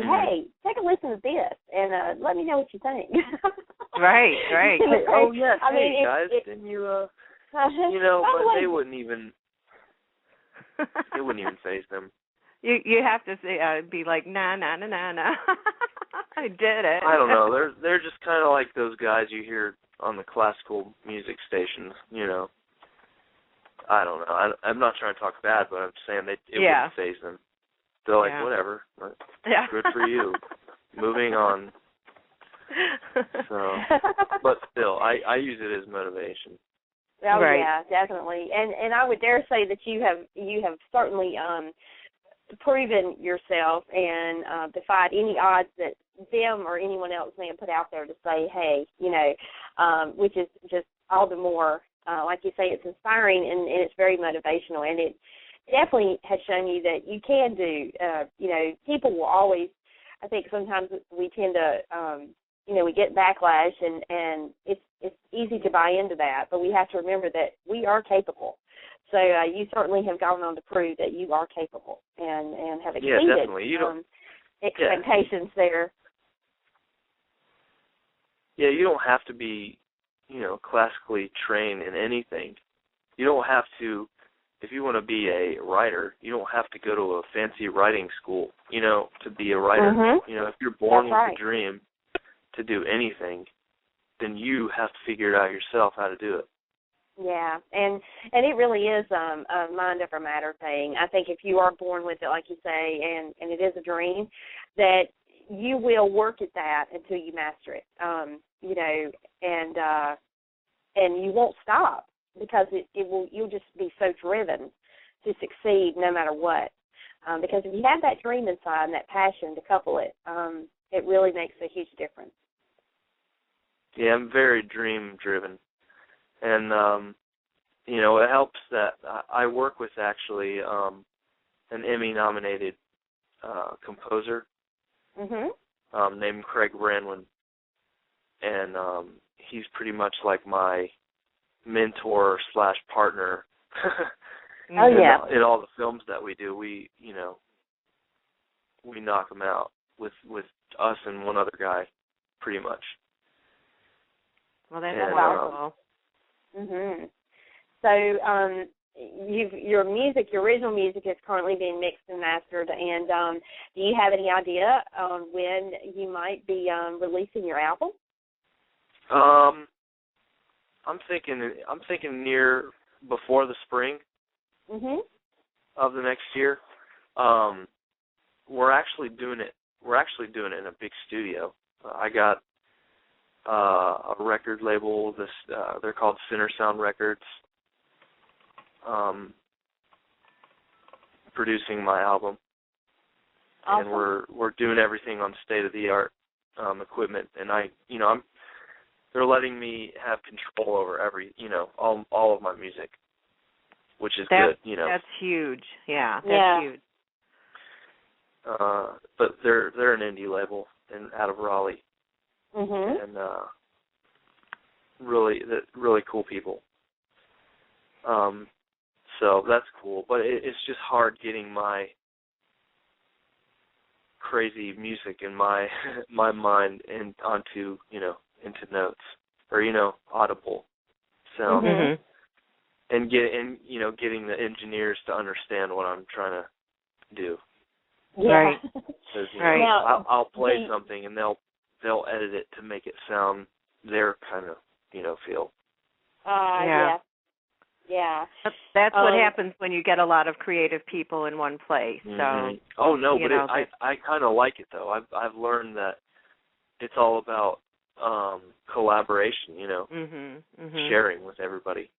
hey, take a listen to this and let me know what you think. Right. Oh yes, I mean, guys, didn't you? You know, but they wouldn't even faze them. You have to say be like nah. I did it. I don't know. They're just kind of like those guys you hear on the classical music stations. You know. I don't know. I'm not trying to talk bad, but I'm saying it wouldn't faze them. They're like, whatever. Good for you. Moving on. So, but still, I use it as motivation. Oh yeah, definitely. And I would dare say that you have certainly proven yourself and defied any odds that them or anyone else may have put out there to say, hey, you know, which is just all the more, like you say, it's inspiring and it's very motivational, and it definitely has shown you that you can do, you know, people will always, I think sometimes we tend to, you know, we get backlash and it's easy to buy into that, but we have to remember that we are capable. So you certainly have gone on to prove that you are capable and have exceeded expectations there. Yeah, you don't have to be, you know, classically trained in anything. You don't have to, if you want to be a writer, you don't have to go to a fancy writing school, you know, to be a writer. Mm-hmm. You know, if you're born with a dream to do anything, then you have to figure it out yourself how to do it. Yeah, and it really is a mind over matter thing. I think if you are born with it, like you say, and it is a dream, that you will work at that until you master it. You know, and you won't stop because you'll just be so driven to succeed no matter what. Because if you have that dream inside and that passion to couple it, it really makes a huge difference. Yeah, I'm very dream driven. And, you know, it helps that I work with actually an Emmy-nominated composer named Craig Branlin. And he's pretty much like my mentor / partner in all the films that we do. We, you know, we knock them out with us and one other guy, pretty much. Well, that's wonderful. So your music, your original music is currently being mixed and mastered, and do you have any idea on when you might be releasing your album? I'm thinking near before the spring of the next year. We're actually doing it in a big studio. I got a record label. They're called Center Sound Records. Producing my album, and we're doing everything on state-of-the-art equipment. And they're letting me have control over all of my music, which is good. You know, that's huge. Yeah, that's huge. But they're an indie label out of Raleigh. And really cool people. So that's cool, but it's just hard getting my crazy music in my mind and onto into notes or audible sound, and getting the engineers to understand what I'm trying to do. Yeah. Right. Because I'll play something and they'll edit it to make it sound their kind of feel. Yeah. That's what happens when you get a lot of creative people in one place. So. Oh no, but I kind of like it though. I've learned that it's all about collaboration. Sharing with everybody.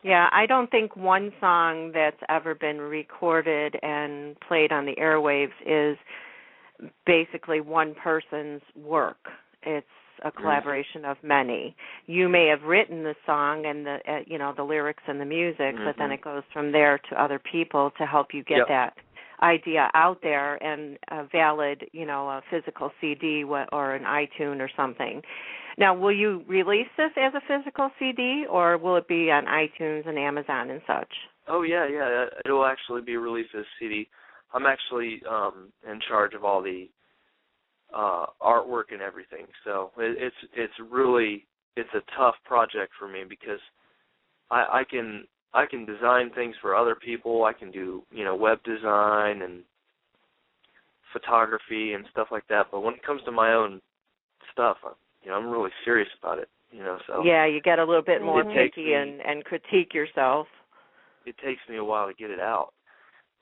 Yeah, I don't think one song that's ever been recorded and played on the airwaves is basically one person's work. It's a collaboration of many. You may have written the song and the lyrics and the music, but then it goes from there to other people to help you get that idea out there and a valid, a physical CD or an iTunes or something. Now, will you release this as a physical CD or will it be on iTunes and Amazon and such? Oh, yeah. It'll actually be released as CD. I'm actually in charge of all the artwork and everything. So it's really a tough project for me because I can design things for other people. I can do web design and photography and stuff like that. But when it comes to my own stuff, I'm really serious about it. So yeah, you get a little bit more picky and critique yourself. It takes me a while to get it out.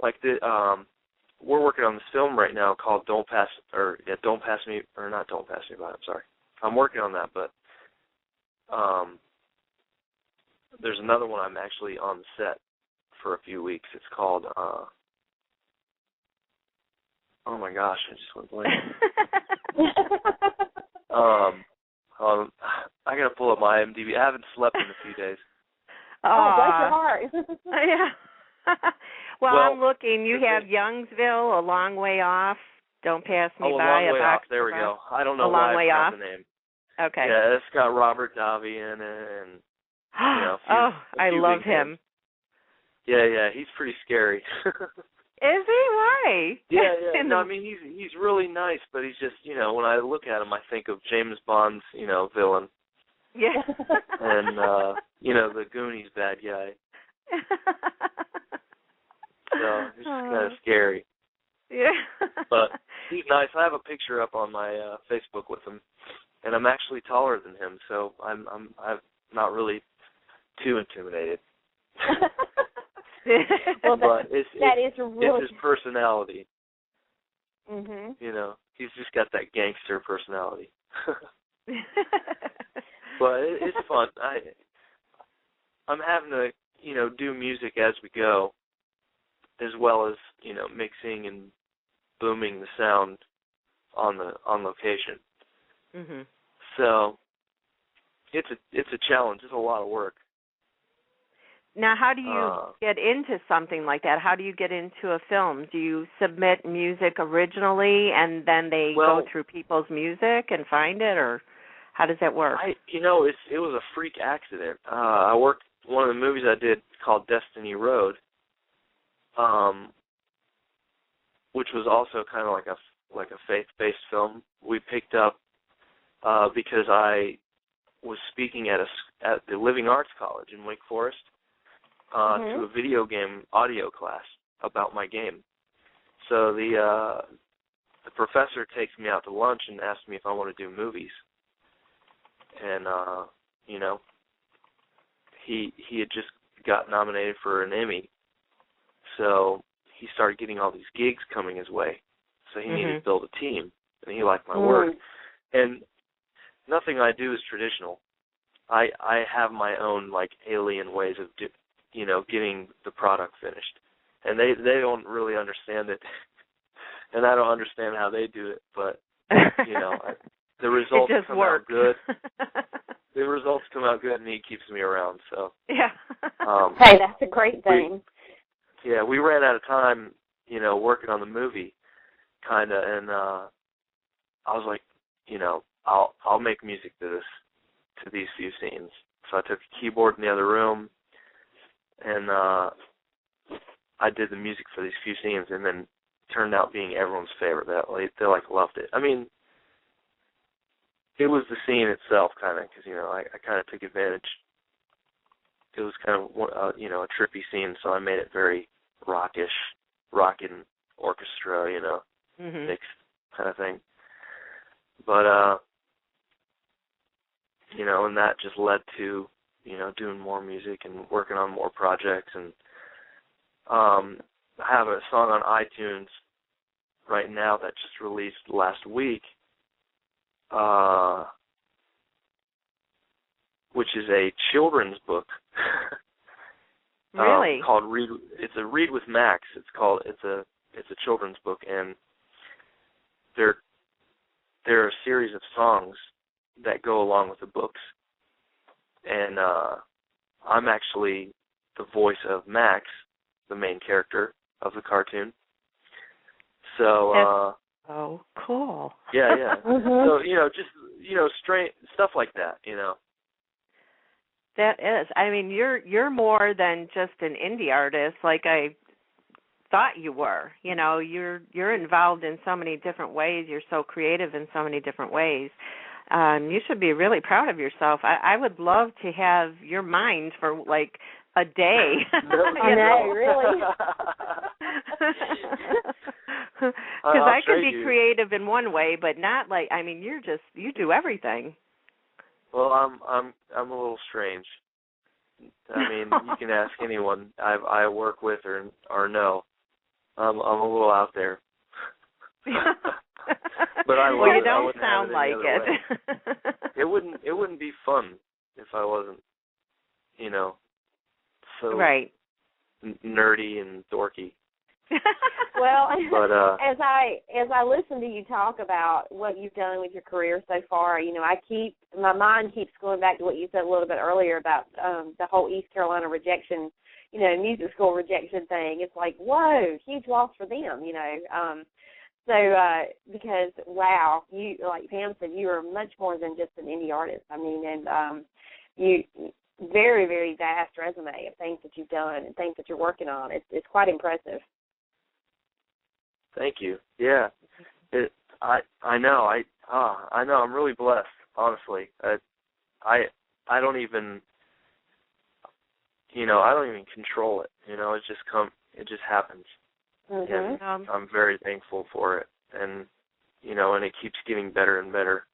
Like we're working on this film right now called Don't Pass Me By. I'm sorry. I'm working on that, but there's another one I'm actually on the set for a few weeks. It's called oh my gosh, I just went blank. I gotta pull up my IMDb. I haven't slept in a few days. Oh, bless your heart. Yeah. well, I'm looking. You have Youngsville, A Long Way Off, Don't Pass Me By. A Long Way Off. There we go. I don't know why I forgot the name. Okay. Yeah, it's got Robert Davi in it, and I love him. Names. Yeah, he's pretty scary. Is he? Why? Yeah. No, I mean he's really nice, but he's just when I look at him, I think of James Bond's villain. Yeah. And the Goonies bad guy. So he's just kind of scary. Yeah. But he's nice. I have a picture up on my Facebook with him, and I'm actually taller than him, so I'm not really too intimidated. Well, but it's really his personality. Mhm. He's just got that gangster personality. But it's fun. I'm having to do music as we go, as well as mixing and booming the sound on location. Mhm. So it's a challenge. It's a lot of work. Now, how do you get into something like that? How do you get into a film? Do you submit music originally and then they go through people's music and find it, or how does that work? It was a freak accident. I worked one of the movies I did called Destiny Road, which was also kind of like a faith-based film. We picked up because I was speaking at the Living Arts College in Wake Forest. To a video game audio class about my game. So the professor takes me out to lunch and asks me if I want to do movies. And he had just got nominated for an Emmy, so he started getting all these gigs coming his way. So he needed to build a team, and he liked my work. And nothing I do is traditional. I have my own alien ways of getting the product finished, and they don't really understand it, and I don't understand how they do it. But the results come out good. The results come out good, and he keeps me around. So yeah. Hey, that's a great thing. We ran out of time, working on the movie, kind of, and I was like, I'll make music to these few scenes. So I took a keyboard in the other room, and I did the music for these few scenes, and then it turned out being everyone's favorite. They loved it. I mean, it was the scene itself, kind of, because I kind of took advantage. It was kind of a trippy scene, so I made it very rockish, rockin' orchestra, mixed kind of thing. But and that just led to doing more music and working on more projects. And I have a song on iTunes right now that just released last week, which is a children's book. Really? Called Read. It's a Read with Max. It's a children's book, and there are a series of songs that go along with the books. And I'm actually the voice of Max, the main character of the cartoon. So oh, cool. Yeah. So just strange stuff like that. That is. I mean, you're more than just an indie artist. Like I thought you were. You know, you're involved in so many different ways. You're so creative in so many different ways. You should be really proud of yourself. I would love to have your mind for like a day. I know, really. Because I could be creative in one way, but not like, I mean, you do everything. Well, I'm a little strange. I mean, you can ask anyone I work with or know. I'm a little out there. But I well, you it. don't sound like it. It wouldn't be fun if I wasn't, you know, so right. nerdy and dorky. Well, but as I listen to you talk about what you've done with your career so far, you know, my mind keeps going back to what you said a little bit earlier about the whole East Carolina rejection, you know, music school rejection thing. It's like, whoa, huge loss for them, you know. Because wow, you, like Pam said, you are much more than just an indie artist. I mean, and you very, very vast resume of things that you've done and things that you're working on. It's quite impressive. Thank you. Yeah, I know. I know. I'm really blessed. Honestly, I don't even, you know, I don't even control it. You know, it just happens. Mm-hmm. And I'm very thankful for it, and you know, and it keeps getting better and better.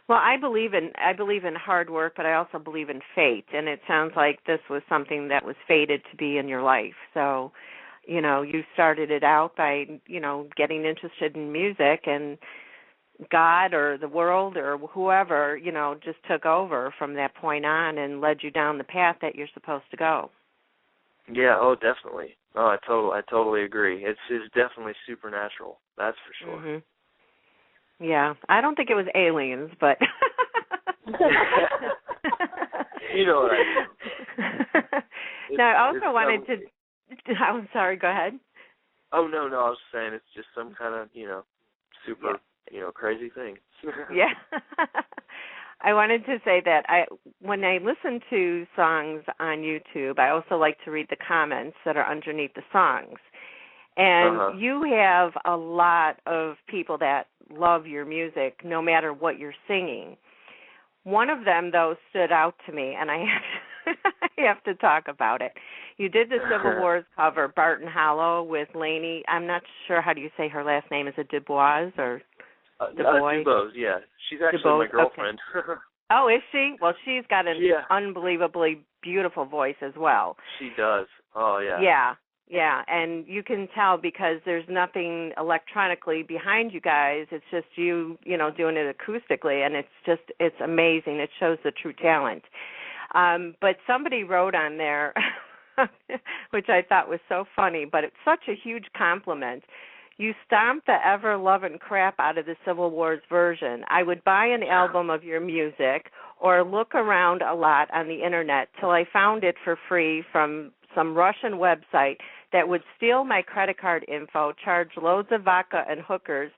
Well, I believe in hard work, but I also believe in fate, and it sounds like this was something that was fated to be in your life. So, you know, you started it out by, you know, getting interested in music, and God or the world or whoever, you know, just took over from that point on and led you down the path that you're supposed to go. Yeah, oh, definitely. Oh, I totally agree. It's definitely supernatural. That's for sure. Mm-hmm. Yeah, I don't think it was aliens, but you know what I mean. Now, I also wanted to. I'm sorry. Go ahead. Oh no, I was saying it's just some kind of, you know, super, you know, crazy thing. Yeah. I wanted to say that when I listen to songs on YouTube, I also like to read the comments that are underneath the songs. And you have a lot of people that love your music, no matter what you're singing. One of them, though, stood out to me, and I have to talk about it. You did the Civil Wars cover, Barton Hollow, with Lainey. I'm not sure how do you say her last name. Is it Dubois or Dubois? Dubois, yeah. She's actually my girlfriend. Okay. Oh, is she? Well, she's got an unbelievably beautiful voice as well. She does. Oh, yeah. Yeah, and you can tell because there's nothing electronically behind you guys. It's just you know, doing it acoustically, and it's amazing. It shows the true talent. But somebody wrote on there, which I thought was so funny, but it's such a huge compliment. You stomped the ever-loving crap out of the Civil Wars version. I would buy an album of your music or look around a lot on the Internet till I found it for free from some Russian website that would steal my credit card info, charge loads of vodka and hookers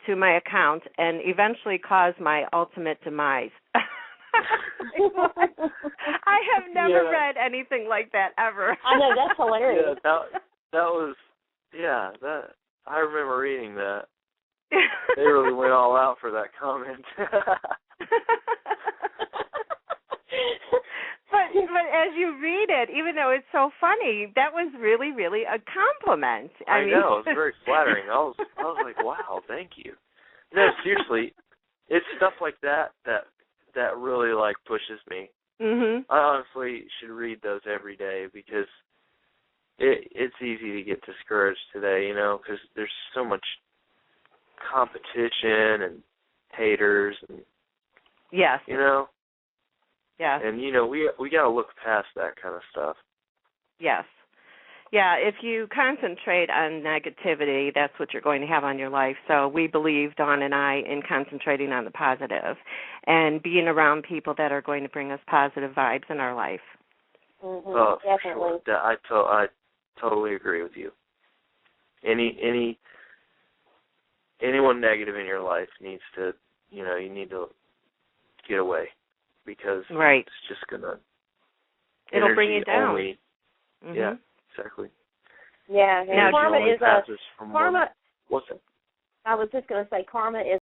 to my account, and eventually cause my ultimate demise. I have never read anything like that ever. I know, that's hilarious. Yeah, that was, that I remember reading that. They really went all out for that comment. But as you read it, even though it's so funny, that was really, really a compliment. I mean, know, it was very flattering. I was like, wow, thank you. No, seriously, it's stuff like that really like pushes me. Mm-hmm. I honestly should read those every day because it's easy to get discouraged today, you know, because there's so much competition and haters and yes, you know. Yeah. And you know, we got to look past that kind of stuff. Yes. Yeah, if you concentrate on negativity, that's what you're going to have on your life. So we believe, Dawn and I, in concentrating on the positive and being around people that are going to bring us positive vibes in our life. Mm-hmm, oh, definitely. Sure. I totally agree with you. Anyone negative in your life needs to, you know, you need to get away because it's just gonna. It'll bring you down. Only, mm-hmm. Yeah, exactly. Yeah, and Energy karma only is passes from karma. one. What's it? I was just going to say karma is